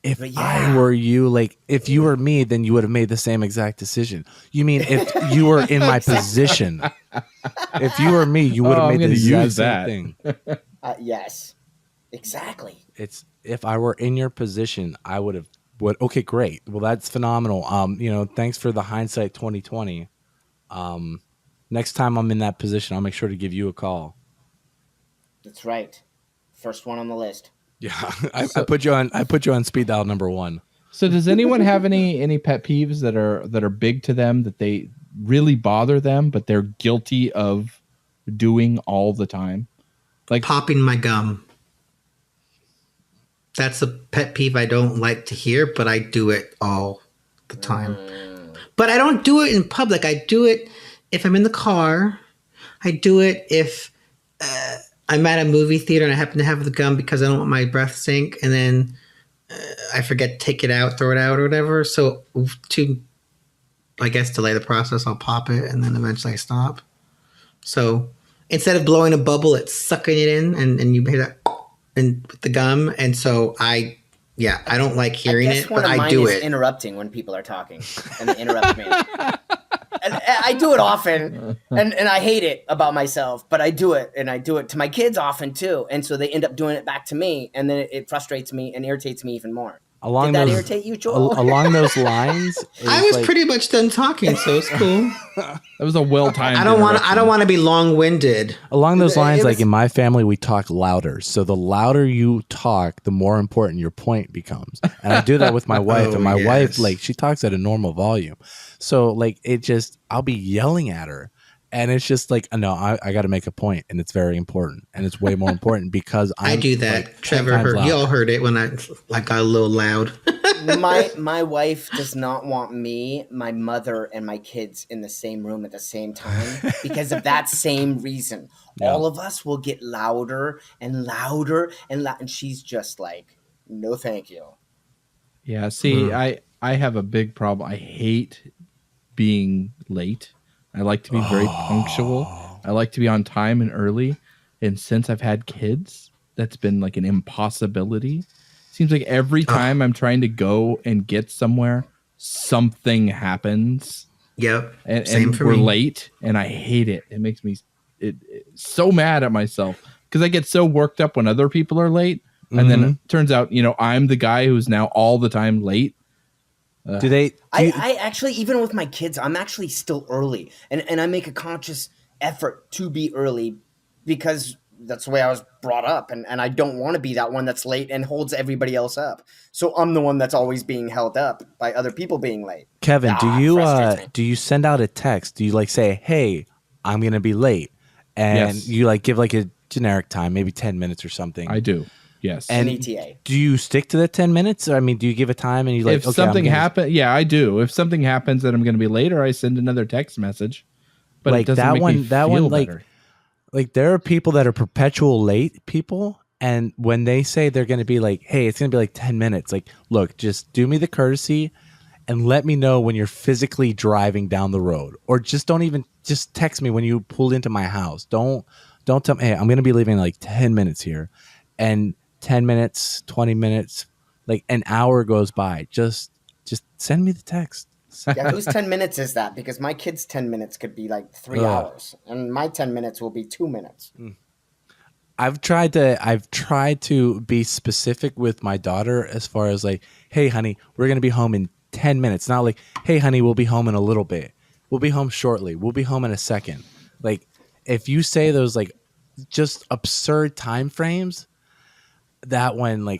like if you were me, then you would have made the same exact decision. You mean if you were in my position? If you were me, you would have made the exact same thing. Yes, exactly. It's if I were in your position, I would have. Okay, great. Well, that's phenomenal. Thanks for the hindsight 2020. Next time I'm in that position, I'll make sure to give you a call. That's right. First one on the list. Yeah, I put you on speed dial number 1. So does anyone have any pet peeves that are big to them that they really bother them, but they're guilty of doing all the time? Like popping my gum. That's a pet peeve I don't like to hear, but I do it all the time. But I don't do it in public. I do it if I'm in the car. I do it if I'm at a movie theater and I happen to have the gum because I don't want my breath stink, and then I forget to take it out, throw it out, or whatever. So to, I guess, delay the process, I'll pop it and then eventually I stop. So instead of blowing a bubble, it's sucking it in, and you hear that and with the gum. And so I don't like hearing it, but I do it. Interrupting when people are talking and they interrupt me. And I do it often, and I hate it about myself, but I do it, and I do it to my kids often too. And so they end up doing it back to me, and then it frustrates me and irritates me even more. Did that irritate you, Joel? Along those lines, I was pretty much done talking, so it's cool. That was a well-timed. I don't want to be long-winded. Along those lines, like in my family, we talk louder. So the louder you talk, the more important your point becomes. And I do that with my wife, and my wife, like, she talks at a normal volume. So like I'll be yelling at her. And it's just like, no, I got to make a point, and it's very important, and it's way more important because I do that. Like, Trevor you all heard it when I got a little loud. My wife does not want me, my mother, and my kids in the same room at the same time because of that same reason. Yeah. All of us will get louder and louder and she's just like, no, thank you. Yeah. See, I have a big problem. I hate being late. I like to be very punctual. I like to be on time and early. And since I've had kids, that's been like an impossibility. Seems like every time I'm trying to go and get somewhere, something happens. Yep. And we're late, and I hate it. It makes me so mad at myself because I get so worked up when other people are late. And then it turns out, I'm the guy who's now all the time late. I actually, even with my kids, I'm actually still early. And I make a conscious effort to be early because that's the way I was brought up. And I don't want to be that one that's late and holds everybody else up. So I'm the one that's always being held up by other people being late. Kevin, do you send out a text? Do you say, hey, I'm going to be late? And you give a generic time, maybe 10 minutes or something? I do. Yes. And ETA. Do you stick to the 10 minutes? Or, do you give a time and if something happens? Yeah, I do. If something happens that I'm going to be later, I send another text message. But it doesn't make me feel better. There are people that are perpetual late people. And when they say they're going to be hey, it's going to be 10 minutes. Look, just do me the courtesy and let me know when you're physically driving down the road. Or just just text me when you pulled into my house. Don't tell me, hey, I'm going to be leaving 10 minutes here. And 10 minutes, 20 minutes, an hour goes by. Just send me the text. Yeah, whose 10 minutes is that? Because my kid's 10 minutes could be 3 hours, and my 10 minutes will be 2 minutes. I've tried to be specific with my daughter as far as hey, honey, we're going to be home in 10 minutes. Not hey, honey, we'll be home in a little bit. We'll be home shortly. We'll be home in a second. If you say those just absurd time frames, that one,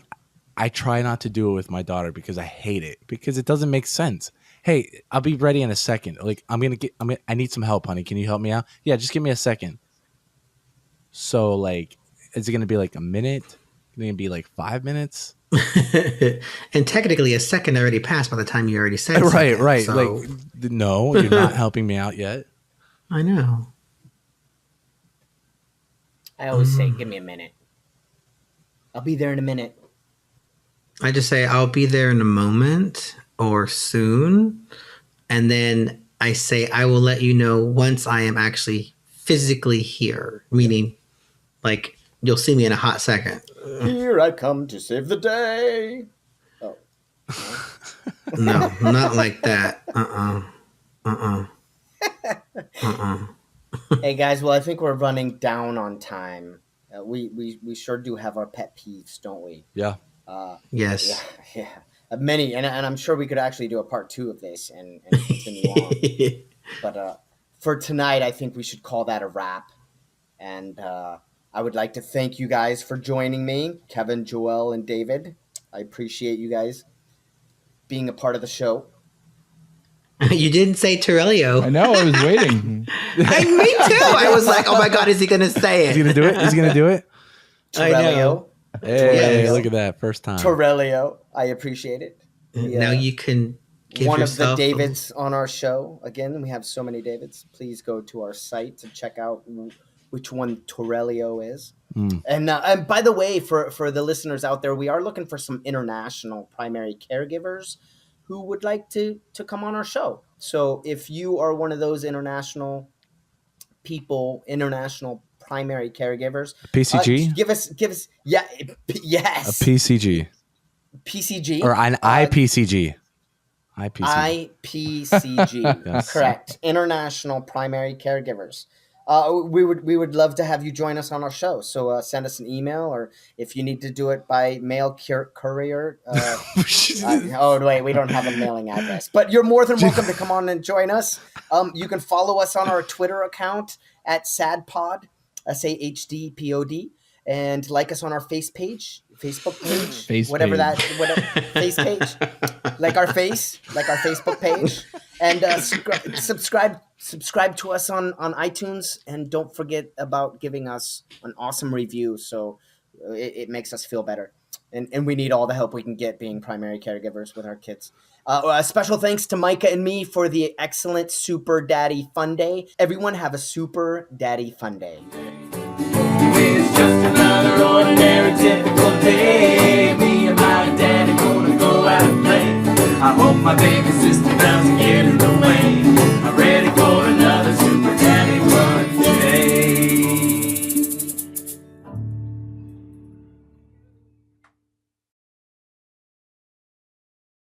I try not to do it with my daughter because I hate it because it doesn't make sense. Hey, I'll be ready in a second. I need some help, honey. Can you help me out? Yeah, just give me a second. So is it going to be a minute? Is it going to be 5 minutes? And technically a second already passed by the time you already said right. So. No, you're not helping me out yet. I know. I always say, give me a minute. I'll be there in a minute. I just say, I'll be there in a moment or soon. And then I say, I will let you know once I am actually physically here. Meaning, you'll see me in a hot second. Here I come to save the day. Oh. No, not like that. Hey, guys, well, I think we're running down on time. We sure do have our pet peeves, don't we? Yeah. Yes. Yeah. Many, and I'm sure we could actually do a part 2 of this and continue on. But for tonight, I think we should call that a wrap. And I would like to thank you guys for joining me, Kevin, Joel, and David. I appreciate you guys being a part of the show. You didn't say Torrelio. I know. I was waiting. Me too. I was like, oh my God, is he going to say it? He's going to do it? He's going to do it? Torrelio. Hey, look at that. First time. Torrelio. I appreciate it. Now you can give one yourself of the Davids on our show. Again, we have so many Davids. Please go to our site to check out which one Torrelio is. And by the way, for the listeners out there, we are looking for some international primary caregivers who would like to come on our show. So if you are one of those international people, international primary caregivers, PCG, give us, yes, a PCG, or an IPCG. IPCG, yes. Correct. International primary caregivers. We would love to have you join us on our show. So send us an email, or if you need to do it by mail courier. Oh wait, we don't have a mailing address, but you're more than welcome to come on and join us. You can follow us on our Twitter account at SAHDPod, SAHDPod, and like us on our Facebook page, face page, like our Facebook page, and subscribe to us on iTunes, and don't forget about giving us an awesome review. So it makes us feel better, and we need all the help we can get being primary caregivers with our kids. A special thanks to Micah and Me for the excellent Super Daddy Fun Day. Everyone have a Super Daddy Fun Day. It's just another ordinary typical day. Me and my daddy gonna go out and play. I hope my baby sister